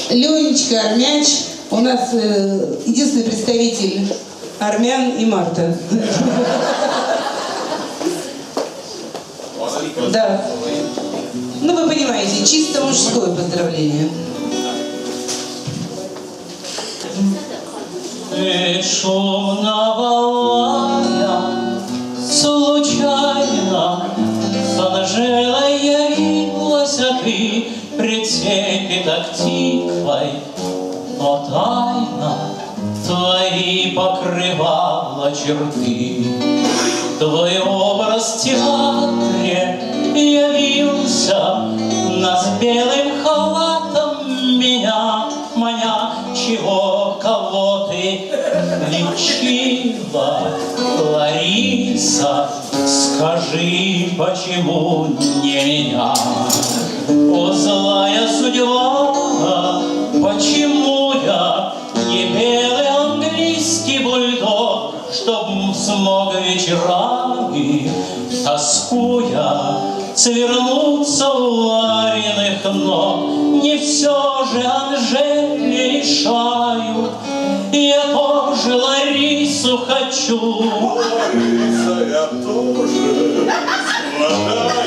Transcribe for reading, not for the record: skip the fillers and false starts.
Ленечка Армяч. У нас единственный представитель армян и Марта. Да. Ну, вы понимаете, чисто мужское поздравление. Шумного случайно с Анжелой явилась, а ты пред всеми так тихой, но тайна твои покрывала черты. Твой образ в театре явился нас белым халатом, меня маня, чего, кого ты лечила, Лариса, скажи, почему не меня? О, злая судьба, почему я не белый английский бульдог, чтоб смог вечерами, тоскуя, свернуться у Лариных ног? Не все же Анжеле решаю, я тоже Ларису хочу. Лариса, я тоже страдаю.